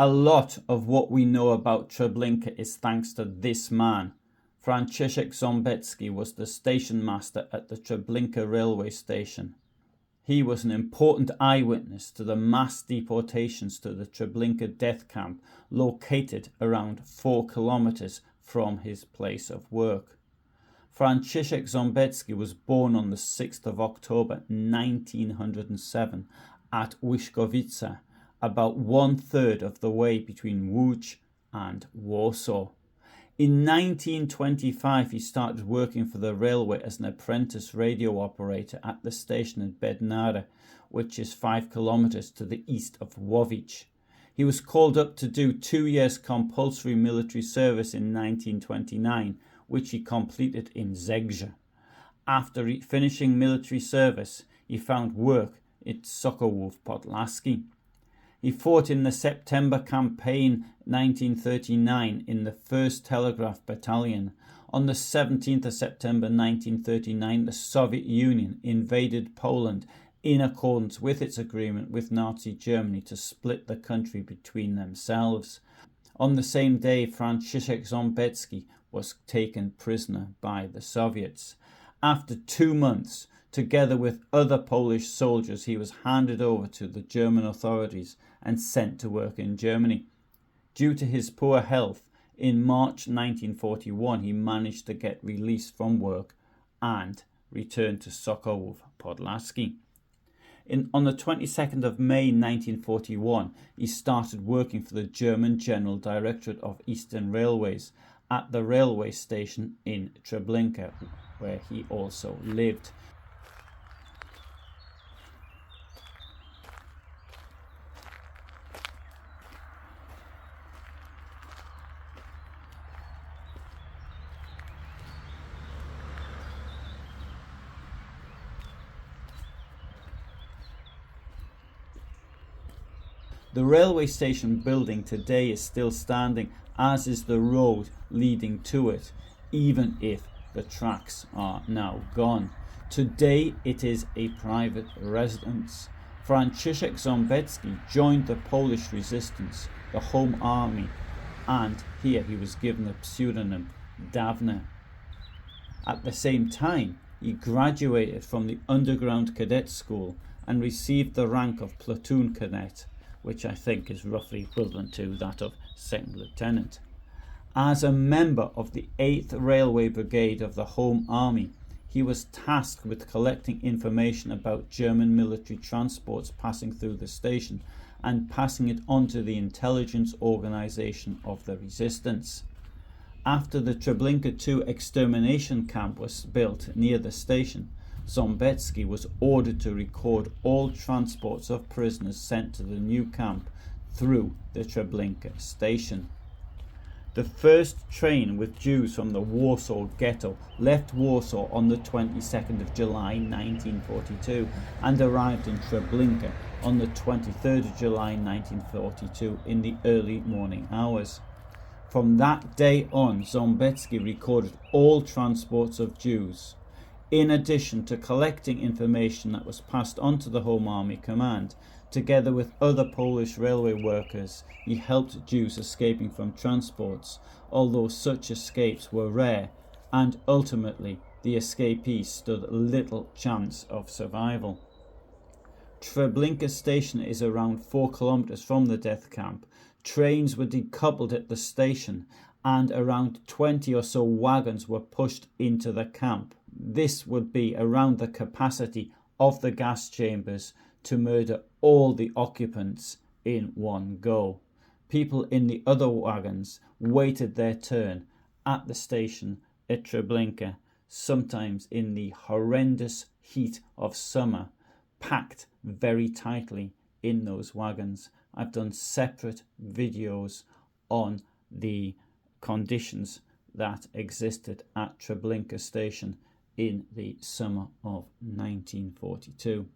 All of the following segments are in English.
A lot of what we know about Treblinka is thanks to this man. Franciszek Ząbecki was the station master at the Treblinka railway station. He was an important eyewitness to the mass deportations to the Treblinka death camp, located around 4 kilometers from his place of work. Franciszek Ząbecki was born on the 6th of October 1907 at Wyszkowice, about 1/3 of the way between Łódź and Warsaw. In 1925, he started working for the railway as an apprentice radio operator at the station at Bednara, which is 5 kilometers to the east of Łowicz. He was called up to do 2 years compulsory military service in 1929, which he completed in Zegrze. After finishing military service, he found work at Sokołów Podlaski. He fought in the September campaign 1939 in the 1st Telegraph Battalion. On the 17th of September 1939, the Soviet Union invaded Poland in accordance with its agreement with Nazi Germany to split the country between themselves. On the same day, Franciszek Ząbecki was taken prisoner by the Soviets. After 2 months, together with other Polish soldiers, he was handed over to the German authorities and sent to work in Germany. Due to his poor health, in March 1941 he managed to get released from work and returned to Sokołów Podlaski. On the 22nd of May 1941, he started working for the German General Directorate of Eastern Railways at the railway station in Treblinka, where he also lived. The railway station building today is still standing, as is the road leading to it, even if the tracks are now gone. Today it is a private residence. Franciszek Ząbecki joined the Polish resistance, the Home Army, and here he was given the pseudonym Dawne. At the same time, he graduated from the Underground Cadet School and received the rank of platoon cadet, which I think is roughly equivalent to that of second lieutenant. As a member of the 8th Railway Brigade of the Home Army, he was tasked with collecting information about German military transports passing through the station and passing it on to the intelligence organization of the resistance. After the Treblinka II extermination camp was built near the station, Ząbecki was ordered to record all transports of prisoners sent to the new camp through the Treblinka station. The first train with Jews from the Warsaw ghetto left Warsaw on the 22nd of July 1942 and arrived in Treblinka on the 23rd of July 1942 in the early morning hours. From that day on, Ząbecki recorded all transports of Jews. In addition to collecting information that was passed on to the Home Army Command, together with other Polish railway workers, he helped Jews escaping from transports, although such escapes were rare, and ultimately the escapees stood little chance of survival. Treblinka station is around 4 kilometers from the death camp. Trains were decoupled at the station, and around 20 or so wagons were pushed into the camp. This would be around the capacity of the gas chambers to murder all the occupants in one go. People in the other wagons waited their turn at the station at Treblinka, sometimes in the horrendous heat of summer, packed very tightly in those wagons. I've done separate videos on the conditions that existed at Treblinka station in the summer of 1942.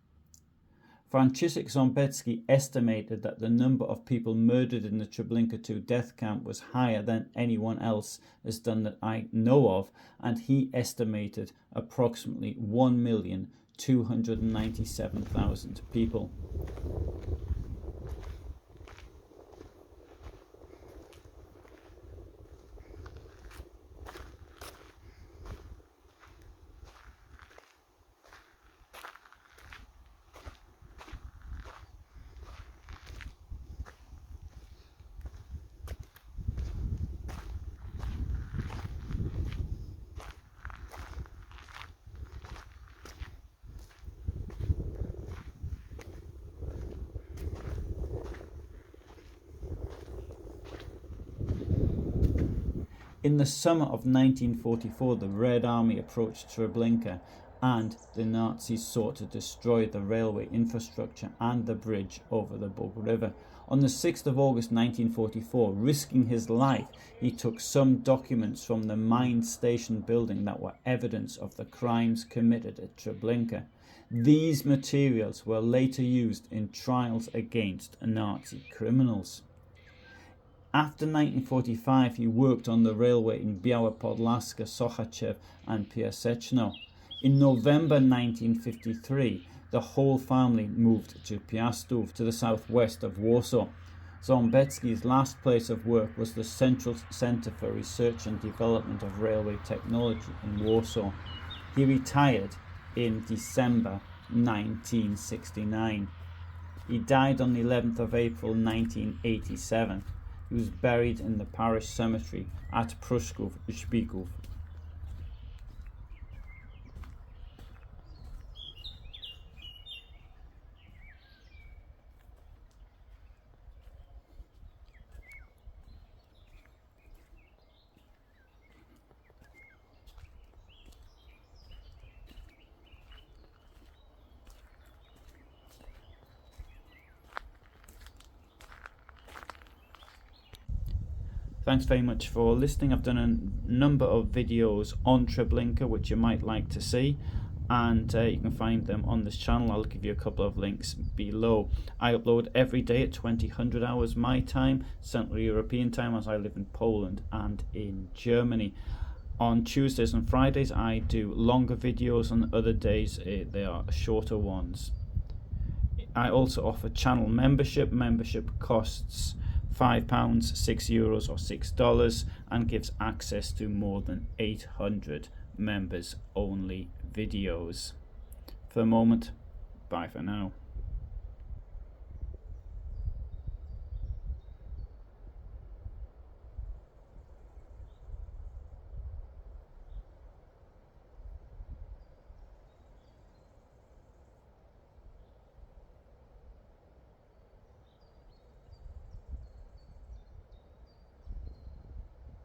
Franciszek Ząbecki estimated that the number of people murdered in the Treblinka II death camp was higher than anyone else has done that I know of, and he estimated approximately 1,297,000 people. In the summer of 1944, the Red Army approached Treblinka and the Nazis sought to destroy the railway infrastructure and the bridge over the Bug River. On the 6th of August 1944, risking his life, he took some documents from the mine station building that were evidence of the crimes committed at Treblinka. These materials were later used in trials against Nazi criminals. After 1945, he worked on the railway in Biała Podlaska, Sochachev and Piaseczno. In November 1953, the whole family moved to Piastów, to the southwest of Warsaw. Ząbecki's last place of work was the Central Centre for Research and Development of Railway Technology in Warsaw. He retired in December 1969. He died on the 11th of April 1987. He was buried in the parish cemetery at Pruszków, Szpików. Thanks very much for listening. I've done a number of videos on Treblinka which you might like to see, and you can find them on this channel. I'll give you a couple of links below. I upload every day at 2000 hours my time, Central European time, as I live in Poland and in Germany. On Tuesdays and Fridays I do longer videos, on other days they are shorter ones. I also offer channel membership. Membership costs £5, €6 or $6 and gives access to more than 800 members only videos. For the moment, bye for now.